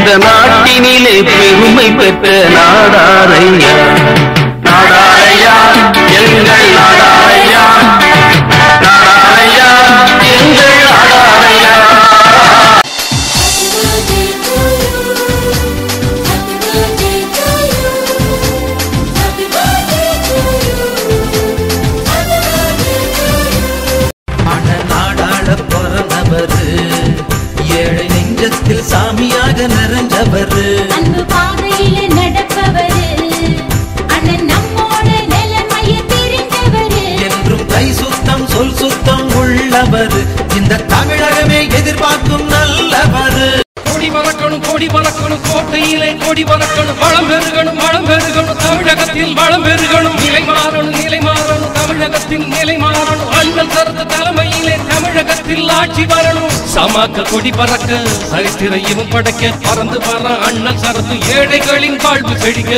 இந்த நாட்டினிலே பெருமை பெற்ற நாடாரையா, நாடாரையா எங்கள் நாடாரையா, நாடாரையா எங்கள் நாடாரையா. நாடாள பிறந்தவரு, ஏழை நெஞ்சத்தில் சாமியாக நிறைஞ்சவரு, அன்பு பாதையில நடப்பவரு, அண்ணன் நம்மோட நிலைமையை தெரிந்தவரு, என்றும் கை சுத்தம் சொல் சுத்தம் உள்ளவரு, இந்த தமிழகமே எதிர்பார்க்கும் நல்லவரு. கொடி பறக்கணும் கொடி பறக்கணும், கோட்டையிலே கொடி பறக்கணும், வளம் பெருகணும் வளம் பெருகணும், தமிழகத்தில் வளம் பெருகணும், நிலை மாறணும் நிலை மாறணும், தமிழகத்தில் நிலை மாறணும், அண்ணல் சரத்து தலைமையிலே தமிழகத்தில் ஆட்சி வரணும். சமாக்க கொடி பறக்க சரித்திரையும் படைக்க பறந்து வர அண்ணல் சரத்து, ஏழைகளின் வாழ்வு செழிக்க.